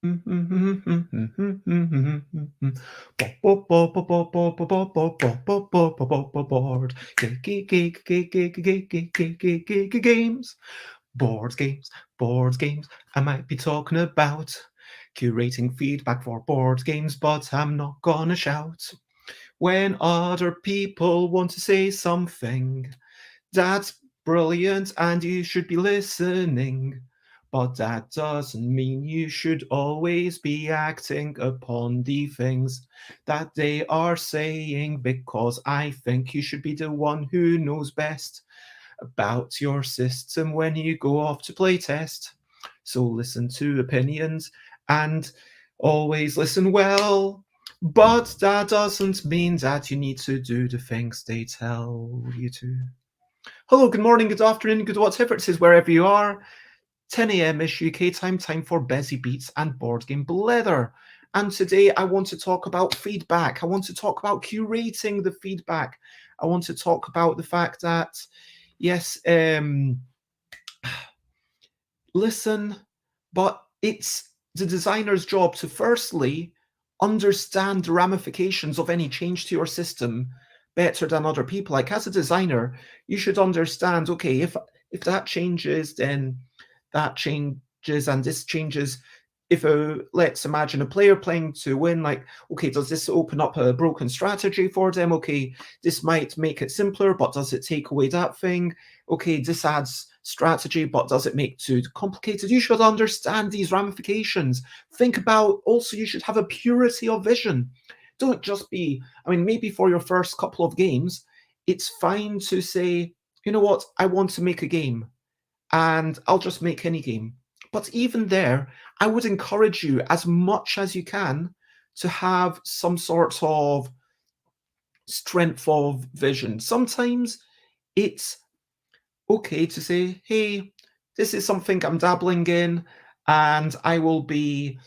Board games, board games, board games. I might be talking about curating feedback for board games, but I'm not gonna shout when other people want to say something. That's brilliant and you should be listening. But that doesn't mean you should always be acting upon the things that they are saying, because I think you should be the one who knows best about your system when you go off to play test. So listen to opinions and always listen well. But that doesn't mean that you need to do the things they tell you to. Hello, good morning, good afternoon, good whatever it is, wherever you are. 10 a.m. ish UK time, time for Busy Beats and Board Game Blether. And today I want to talk about feedback. I want to talk about curating the feedback. I want to talk about the fact that, yes, listen, but it's the designer's job to firstly understand the ramifications of any change to your system better than other people. Like, as a designer, you should understand, okay, if that changes, then that changes, and this changes. If let's imagine a player playing to win, like, okay, does this open up a broken strategy for them? Okay, this might make it simpler, but does it take away that thing? Okay, this adds strategy, but does it make it too complicated? You should understand these ramifications. Think about, also, you should have a purity of vision. Don't just be, I mean, maybe for your first couple of games, it's fine to say, you know what, I want to make a game, and I'll just make any game. But even there, I would encourage you as much as you can to have some sort of strength of vision. Sometimes it's okay to say, hey, this is something I'm dabbling in, and I will be,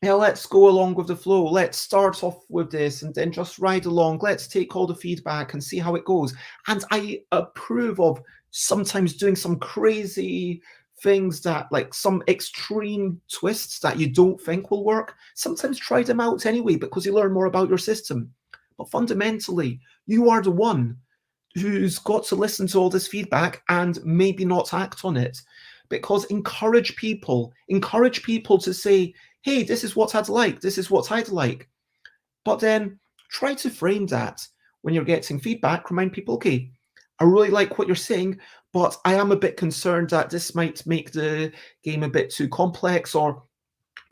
yeah, let's go along with the flow. Let's start off with this and then just ride along. Let's take all the feedback and see how it goes. And I approve of sometimes doing some crazy things that, like, some extreme twists that you don't think will work. Sometimes try them out anyway, because you learn more about your system. But fundamentally, you are the one who's got to listen to all this feedback and maybe not act on it. Because encourage people to say, hey, this is what I'd like, this is what I'd like. But then try to frame that when you're getting feedback. Remind people, okay, I really like what you're saying, but I am a bit concerned that this might make the game a bit too complex, or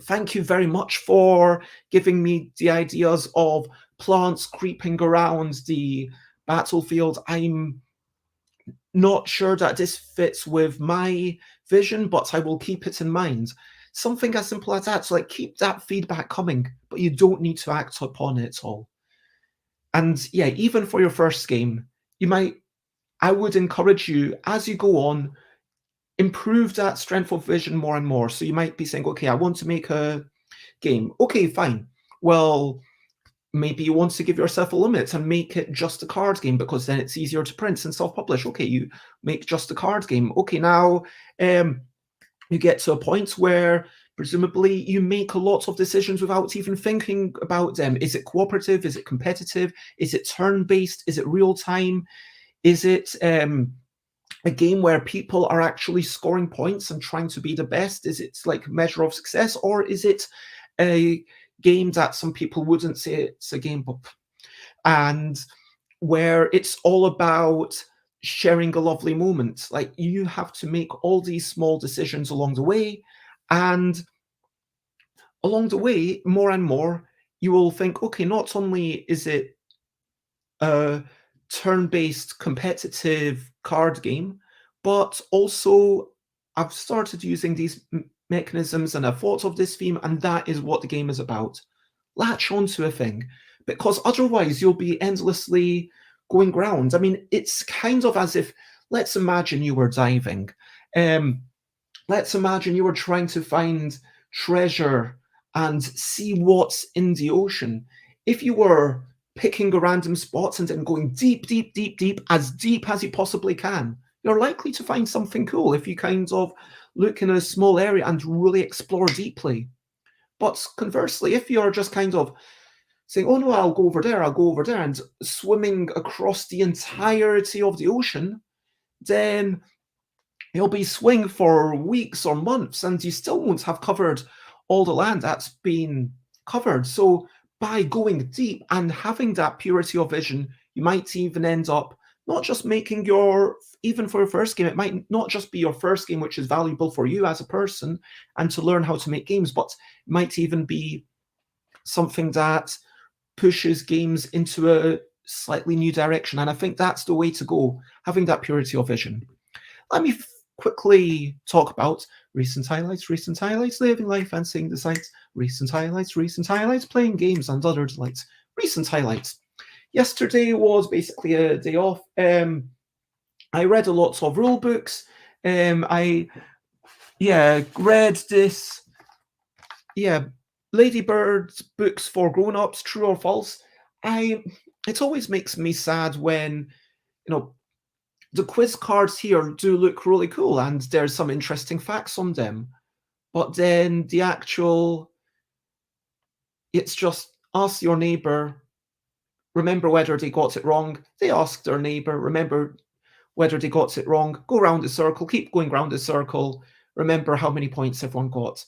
thank you very much for giving me the ideas of plants creeping around the battlefield. I'm not sure that this fits with my vision, but I will keep it in mind. Something as simple as that. So, like, keep that feedback coming, but you don't need to act upon it all. And yeah, even for your first game, I would encourage you, as you go on, improve that strength of vision more and more. So you might be saying, okay, I want to make a game. Okay, fine. Well, maybe you want to give yourself a limit and make it just a card game, because then it's easier to print and self-publish. Okay, you make just a card game. Okay, now you get to a point where presumably you make a lot of decisions without even thinking about them. Is it cooperative? Is it competitive? Is it turn-based? Is it real-time? Is it a game where people are actually scoring points and trying to be the best? Is it like a measure of success? Or is it a game that some people wouldn't say it's a game, and where it's all about sharing a lovely moment? Like, you have to make all these small decisions along the way, and along the way, more and more, you will think, okay, not only is it a turn-based competitive card game, but also I've started using these mechanisms and I've thought of this theme, and that is what the game is about. Latch onto a thing, because otherwise you'll be endlessly going round. I mean, it's kind of as if, let's imagine you were diving. Let's imagine you were trying to find treasure and see what's in the ocean. If you were picking a random spot and then going deep, deep, deep, deep as you possibly can, you're likely to find something cool if you kind of look in a small area and really explore deeply. But conversely, if you're just kind of saying, oh no, I'll go over there, and swimming across the entirety of the ocean, then you'll be swimming for weeks or months and you still won't have covered all the land that's been covered. So by going deep and having that purity of vision, you might even end up not just making even for your first game, it might not just be your first game, which is valuable for you as a person and to learn how to make games, but it might even be something that pushes games into a slightly new direction. And I think that's the way to go, having that purity of vision. Let me quickly talk about recent highlights, living life and seeing the sights, recent highlights, playing games and other delights, recent highlights. Yesterday was basically a day off. I read a lot of rule books. I read this Lady Bird's books for grown-ups, true or false. It always makes me sad when, the quiz cards here do look really cool and there's some interesting facts on them. But then it's just ask your neighbor, remember whether they got it wrong. They ask their neighbor, remember whether they got it wrong. Go round the circle, keep going round the circle. Remember how many points everyone got.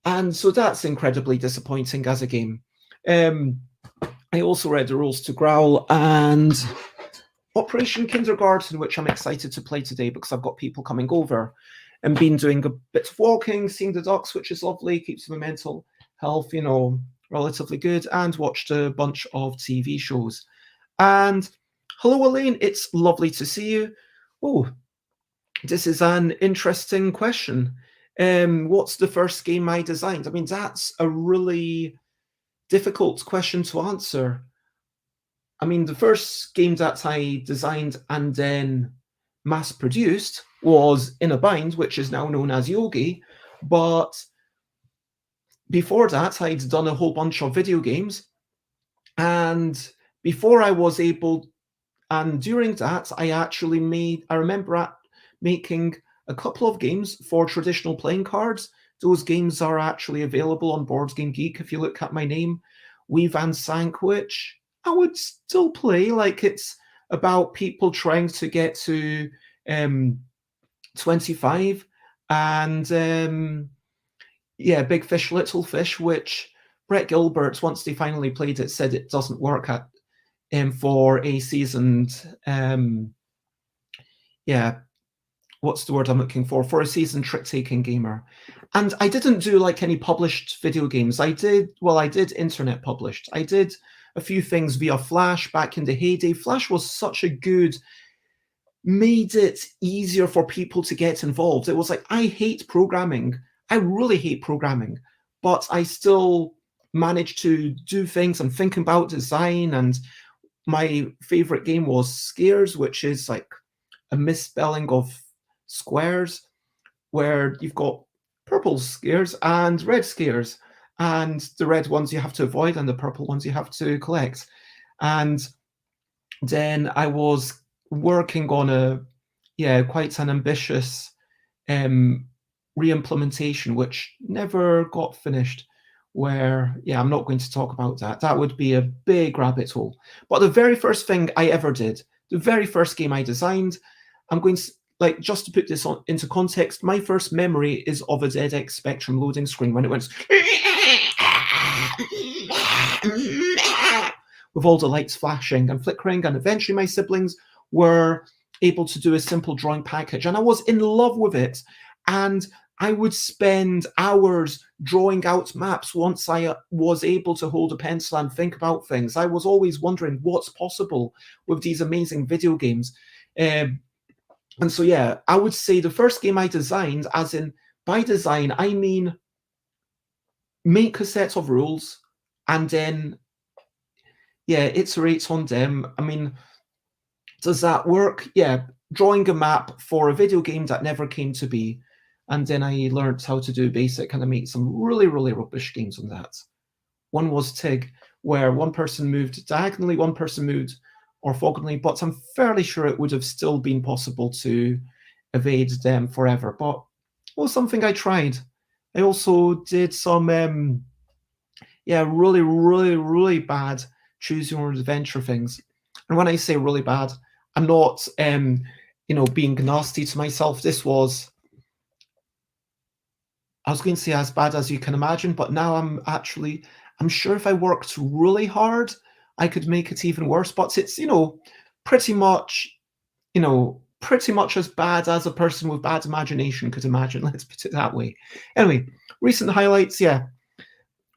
And so that's incredibly disappointing as a game. I also read the rules to Growl and Operation Kindergarten, which I'm excited to play today because I've got people coming over and been doing a bit of walking, seeing the ducks, which is lovely, keeps my mental health, relatively good, and watched a bunch of TV shows. And hello, Elaine, it's lovely to see you. Oh, this is an interesting question. What's the first game I designed? I mean, that's a really difficult question to answer. I mean, the first game that I designed and then mass-produced was In a Bind, which is now known as Yogi. But before that, I'd done a whole bunch of video games. And before I was able, and during that, I remember making a couple of games for traditional playing cards. Those games are actually available on Board Game Geek if you look at my name. Weave and Sank, which I would still play. Like, it's about people trying to get to 25. And Big Fish, Little Fish, which Brett Gilbert, once they finally played it, said it doesn't work for a seasoned what's the word I'm looking for a seasoned trick-taking gamer. And I didn't do like any published video games. I did internet published. I did a few things via Flash back in the heyday. Flash was such a good, made it easier for people to get involved. It was like, I hate programming. I really hate programming, but I still managed to do things and think about design. And my favorite game was Scares, which is like a misspelling of squares, where you've got purple scares and red scares, and the red ones you have to avoid and the purple ones you have to collect. And then I was working on quite an ambitious re-implementation, which never got finished, where, I'm not going to talk about that. That would be a big rabbit hole. But the very first thing I ever did, the very first game I designed, I'm going to, just to put this into context, my first memory is of a ZX Spectrum loading screen when it went with all the lights flashing and flickering, and eventually my siblings were able to do a simple drawing package, and I was in love with it. And I would spend hours drawing out maps once I was able to hold a pencil and think about things. I was always wondering what's possible with these amazing video games. And so, I would say the first game I designed, as in by design, I mean make a set of rules and then, iterate on them. I mean, does that work? Yeah, drawing a map for a video game that never came to be. And then I learned how to do BASIC, and I made some really, really rubbish games on that. One was TIG, where one person moved diagonally, one person moved orthogonally, but I'm fairly sure it would have still been possible to evade them forever. But it was something I tried. I also did some Yeah, really, really, really bad choose your own adventure things. And when I say really bad, I'm not, being nasty to myself. This was, I was going to say as bad as you can imagine, but now I'm sure if I worked really hard, I could make it even worse. But it's, pretty much, pretty much as bad as a person with bad imagination could imagine. Let's put it that way. Anyway, recent highlights. Yeah,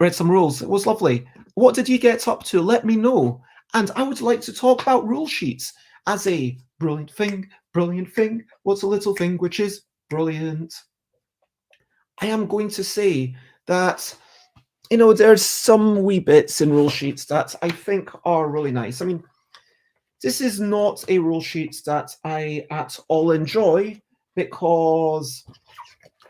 read some rules. It was lovely. What did you get up to? Let me know. And I would like to talk about rule sheets as a brilliant thing. Brilliant thing. What's a little thing which is brilliant? I am going to say that, there's some wee bits in rule sheets that I think are really nice. I mean, this is not a rule sheet that I at all enjoy because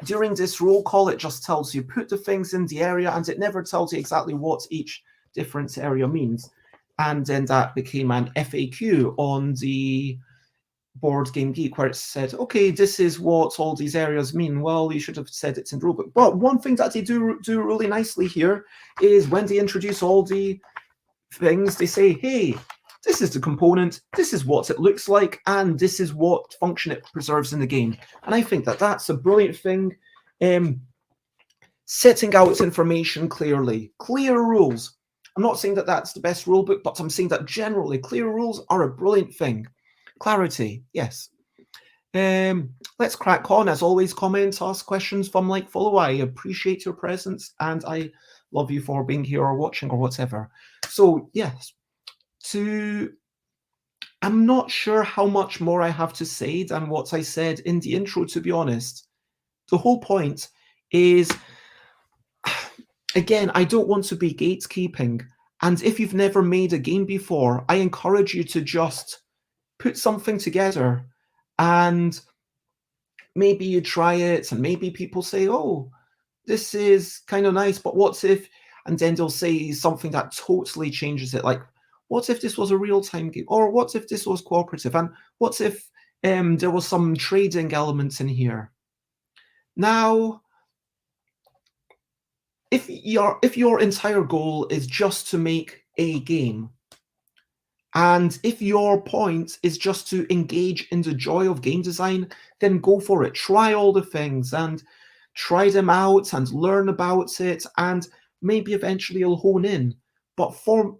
during this roll call, it just tells you put the things in the area and it never tells you exactly what each different area means. And then that became an FAQ on the Board Game Geek where it said, okay, this is what all these areas mean. Well, you should have said it's in the rulebook. But one thing that they do really nicely here is when they introduce all the things, they say, hey, this is the component, this is what it looks like, and this is what function it preserves in the game. And I think that that's a brilliant thing. Setting out information clearly, clear rules. I'm not saying that that's the best rule book, but I'm saying that generally clear rules are a brilliant thing. Clarity, yes. Let's crack on. As always, comment, ask questions, fun like, follow. I appreciate your presence and I love you for being here or watching or whatever. So yes, I'm not sure how much more I have to say than what I said in the intro, to be honest. The whole point is, again, I don't want to be gatekeeping. And if you've never made a game before, I encourage you to just put something together and maybe you try it and maybe people say, oh, this is kind of nice, but what if, and then they'll say something that totally changes it. Like, what if this was a real-time game? Or what if this was cooperative? And what if there was some trading elements in here? Now, if your entire goal is just to make a game, and if your point is just to engage in the joy of game design, then go for it. Try all the things and try them out and learn about it, and maybe eventually you'll hone in. But for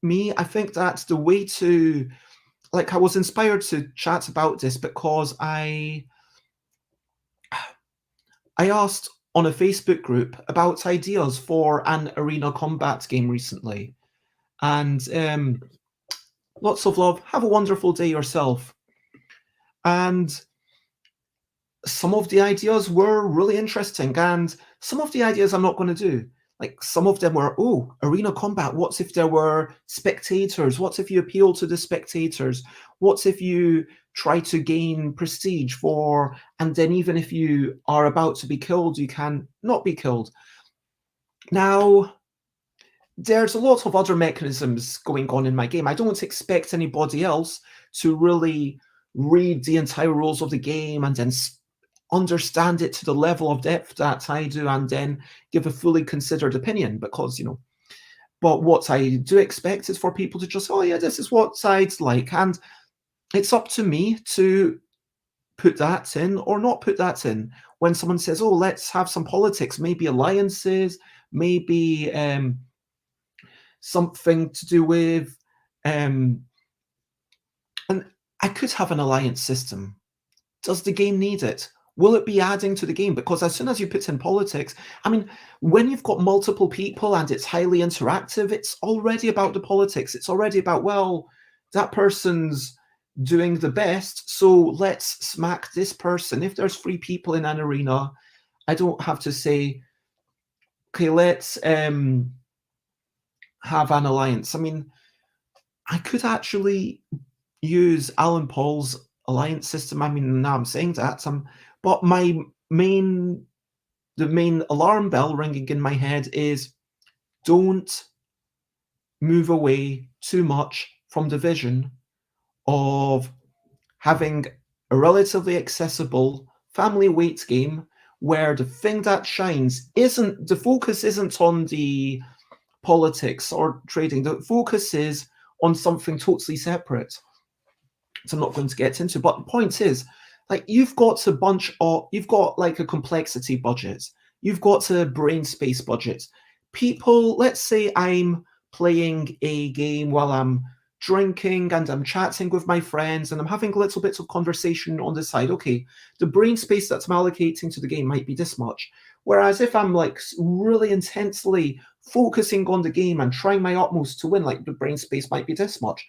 me, I think that's the way to, like, I was inspired to chat about this because I asked on a Facebook group about ideas for an arena combat game recently. And lots of love. Have a wonderful day yourself. And some of the ideas were really interesting, and some of the ideas I'm not going to do. Like, some of them were, oh, arena combat, what if there were spectators? What if you appeal to the spectators? What if you try to gain prestige for, and then even if you are about to be killed, you can not be killed? Now, there's a lot of other mechanisms going on in my game. I don't expect anybody else to really read the entire rules of the game and then understand it to the level of depth that I do and then give a fully considered opinion because, but what I do expect is for people to just, oh yeah, this is what sides like. And it's up to me to put that in or not put that in. When someone says, oh, let's have some politics, maybe alliances, maybe something to do with, and I could have an alliance system. Does the game need it? Will it be adding to the game? Because as soon as you put in politics, I mean, when you've got multiple people and it's highly interactive, it's already about the politics. It's already about, well, that person's doing the best, so let's smack this person. If there's 3 people in an arena, I don't have to say, okay, let's have an alliance. I mean, I could actually use Alan Paul's alliance system. I mean, now I'm saying that, but the main alarm bell ringing in my head is don't move away too much from the vision of having a relatively accessible family weight game where the thing that shines isn't, the focus isn't on the politics or trading. The focus is on something totally separate. So I'm not going to get into, but the point is, like, you've got like a complexity budget. You've got a brain space budget. People, let's say I'm playing a game while I'm drinking and I'm chatting with my friends and I'm having little bits of conversation on the side. Okay, the brain space that I'm allocating to the game might be this much. Whereas if I'm like really intensely focusing on the game and trying my utmost to win, like the brain space might be this much.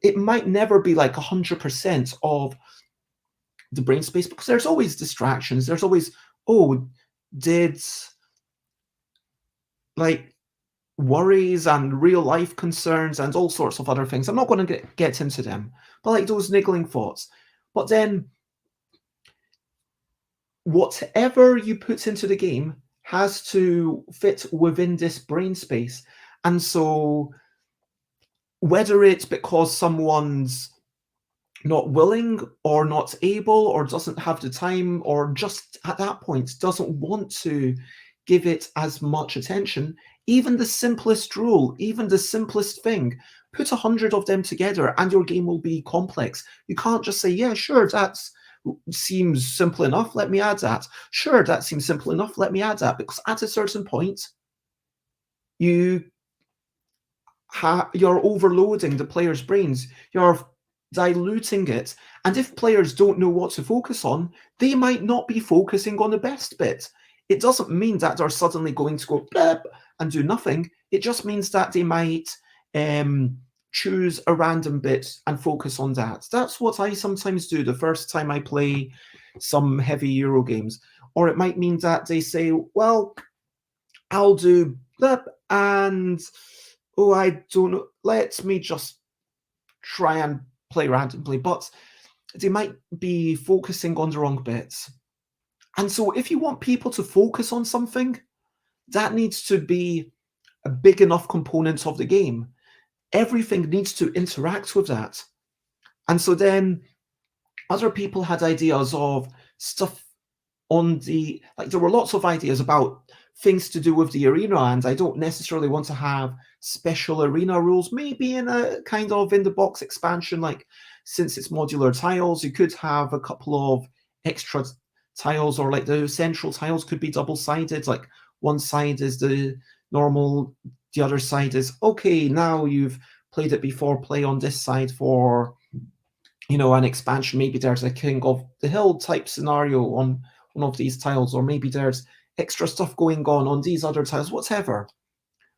It might never be like 100% of the brain space because there's always distractions. There's always, oh, did like worries and real life concerns and all sorts of other things. I'm not going to get into them, but like those niggling thoughts. But then whatever you put into the game has to fit within this brain space. And so whether it's because someone's not willing or not able or doesn't have the time or just at that point doesn't want to give it as much attention, even the simplest rule, even the simplest thing, put 100 of them together and your game will be complex. You can't just say, yeah, sure, that seems simple enough, let me add that. Sure, that seems simple enough, let me add that. Because at a certain point, you're overloading the player's brains. You're diluting it. And if players don't know what to focus on, they might not be focusing on the best bit. It doesn't mean that they're suddenly going to go blep and do nothing. It just means that they might choose a random bit and focus on that. That's what I sometimes do the first time I play some heavy Euro games. Or it might mean that they say, well, I'll do blep and, oh, I don't know, let me just try and play randomly. But they might be focusing on the wrong bits. And so if you want people to focus on something, that needs to be a big enough component of the game. Everything needs to interact with that. And so then other people had ideas of stuff on the, like there were lots of ideas about things to do with the arena, and I don't necessarily want to have special arena rules. Maybe in a kind of in the box expansion, like since it's modular tiles, you could have a couple of extra tiles, or like the central tiles could be double-sided, like one side is the normal, the other side is, okay, now you've played it before, play on this side for, you know, an expansion. Maybe there's a King of the Hill type scenario on one of these tiles, or maybe there's extra stuff going on these other tiles, whatever.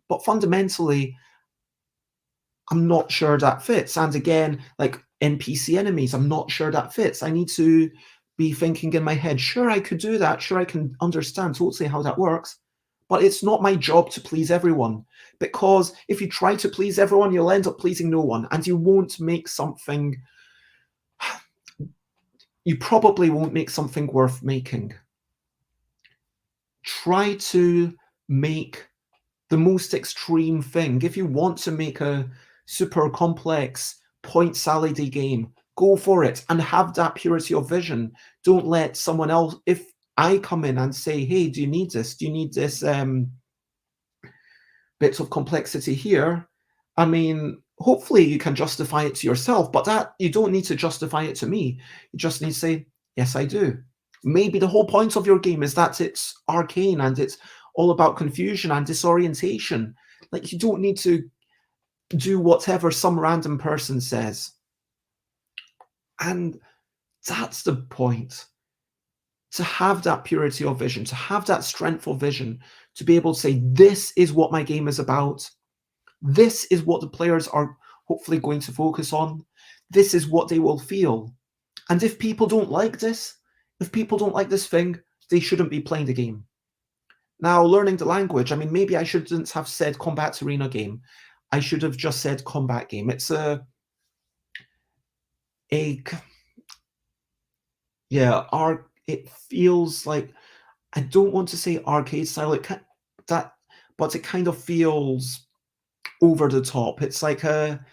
But fundamentally, I'm not sure that fits. And again, like NPC enemies, I'm not sure that fits. I need to be thinking in my head, sure, I could do that. Sure, I can understand totally how that works. But it's not my job to please everyone. Because if you try to please everyone, you'll end up pleasing no one. And you won't make something, you probably won't make something worth making. Try to make the most extreme thing. If you want to make a super complex point salady game, go for it and have that purity of vision. Don't let someone else, if I come in and say, hey, do you need this? Do you need this bits of complexity here? I mean, hopefully you can justify it to yourself, but that you don't need to justify it to me. You just need to say, yes, I do. Maybe the whole point of your game is that it's arcane and it's all about confusion and disorientation. Like, you don't need to do whatever some random person says. And that's the point. To have that purity of vision, to have that strength of vision, to be able to say, this is what my game is about. This is what the players are hopefully going to focus on. This is what they will feel. And if people don't like this, if people don't like this thing, they shouldn't be playing the game. Now, learning the language, I mean, maybe I shouldn't have said combat arena game. I should have just said combat game. It's it feels like, I don't want to say arcade style, but it kind of feels over the top. It's like a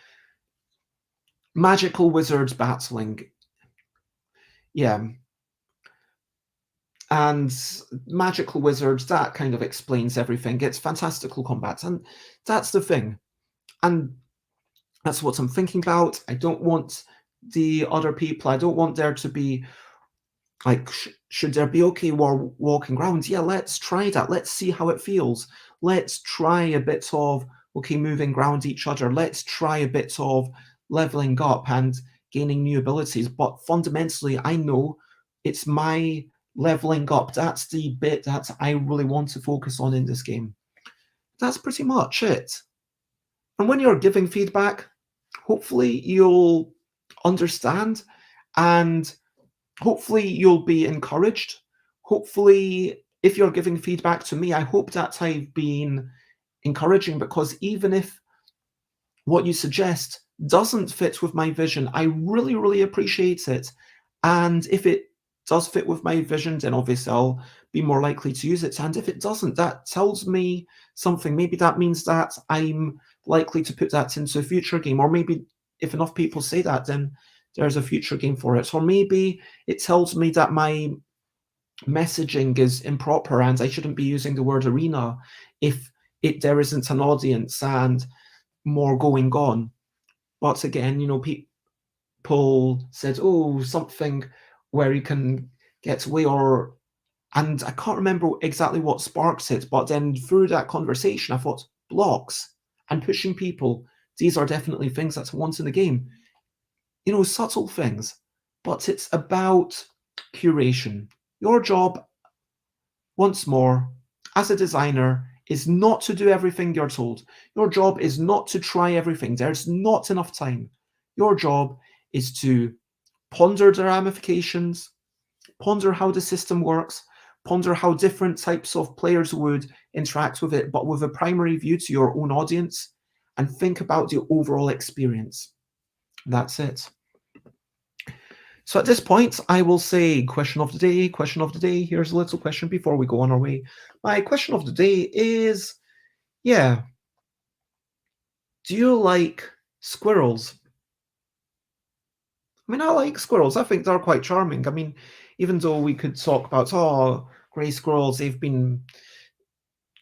magical wizards battling. Yeah. and magical wizards, that kind of explains everything. It's fantastical combat, and that's the thing. And that's what I'm thinking about. I don't want the other people, I don't want there to be like, should there be okay walking around? Yeah, let's try that. Let's see how it feels. Let's try a bit of okay moving around each other. Let's try a bit of leveling up and gaining new abilities. But fundamentally, I know it's my leveling up. That's the bit that I really want to focus on in this game. That's pretty much it. And when you're giving feedback, hopefully you'll understand, and hopefully you'll be encouraged. Hopefully, if you're giving feedback to me, I hope that I've been encouraging, because even if what you suggest doesn't fit with my vision, I really, really appreciate it. And if it does fit with my vision, then obviously I'll be more likely to use it. And if it doesn't, that tells me something. Maybe that means that I'm likely to put that into a future game, or maybe if enough people say that, then there's a future game for it. Or maybe it tells me that my messaging is improper and I shouldn't be using the word arena if there isn't an audience and more going on. But again, people said, oh, something where you can get away, and I can't remember exactly what sparked it, but then through that conversation, I thought, blocks and pushing people, these are definitely things that I want in the game. Subtle things, but it's about curation. Your job, once more, as a designer, is not to do everything you're told. Your job is not to try everything. There's not enough time. Your job is to ponder the ramifications, ponder how the system works, ponder how different types of players would interact with it, but with a primary view to your own audience, and think about the overall experience. That's it. So at this point, I will say question of the day, question of the day. Here's a little question before we go on our way. My question of the day is, do you like squirrels? I mean, I like squirrels. I think they're quite charming. I mean, even though we could talk about, grey squirrels, they've been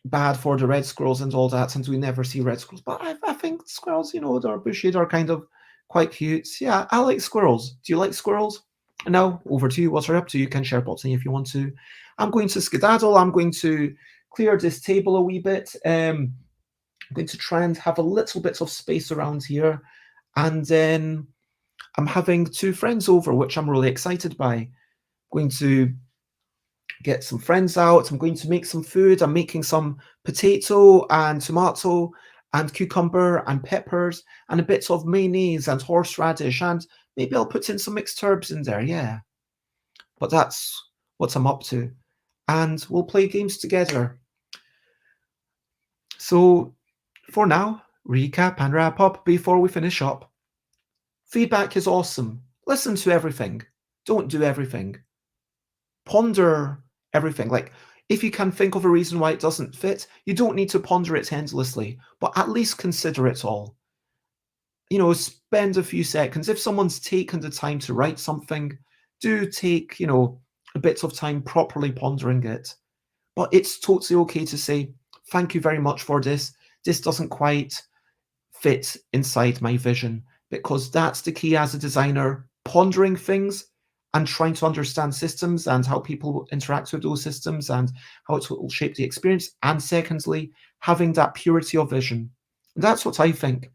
bad for the red squirrels and all that, and we never see red squirrels. But I think squirrels, they're bushy, they're kind of quite cute. Yeah, I like squirrels. Do you like squirrels? And now, over to you. What are you up to? You can share botany if you want to. I'm going to skedaddle. I'm going to clear this table a wee bit. I'm going to try and have a little bit of space around here. And then I'm having 2 friends over, which I'm really excited by. I'm going to get some friends out. I'm going to make some food. I'm making some potato and tomato and cucumber and peppers and a bit of mayonnaise and horseradish, and maybe I'll put in some mixed herbs in there, yeah. But that's what I'm up to. And we'll play games together. So for now, recap and wrap up before we finish up. Feedback is awesome. Listen to everything. Don't do everything. Ponder everything. Like, if you can think of a reason why it doesn't fit, you don't need to ponder it endlessly, but at least consider it all. Spend a few seconds. If someone's taken the time to write something, do take, a bit of time properly pondering it. But it's totally okay to say, thank you very much for this. This doesn't quite fit inside my vision, because that's the key as a designer, pondering things and trying to understand systems and how people interact with those systems and how it will shape the experience. And secondly, having that purity of vision. And that's what I think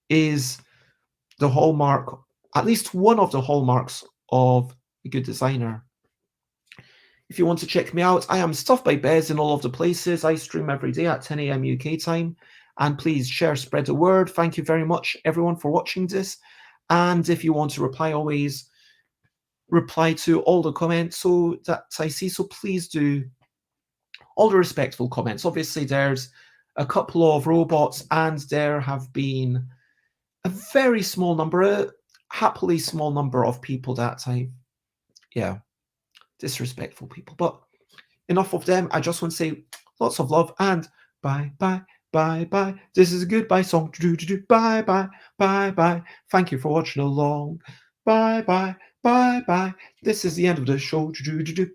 is the hallmark, at least one of the hallmarks of a good designer. If you want to check me out, I am Stuff by Bez in all of the places. I stream every day at 10 a.m. UK time. And please share, spread the word. Thank you very much, everyone, for watching this. And if you want to reply, always reply to all the comments so that I see. So please do all the respectful comments. Obviously, there's a couple of robots, and there have been a very small number, a happily small number of people that disrespectful people. But enough of them. I just want to say lots of love and bye, bye, bye, bye. This is a goodbye song. Bye, bye, bye, bye. Thank you for watching along. Bye, bye, bye, bye. This is the end of the show.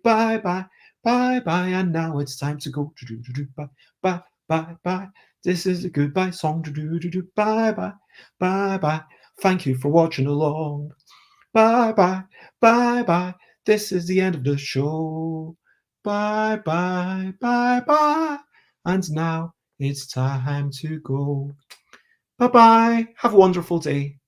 Bye, bye, bye bye, and now it's time to go. Do do do do bye bye bye bye. This is a goodbye song. Do do do do bye bye bye bye. Thank you for watching along. Bye bye bye bye. This is the end of the show. Bye bye bye bye. And now it's time to go. Bye bye. Have a wonderful day.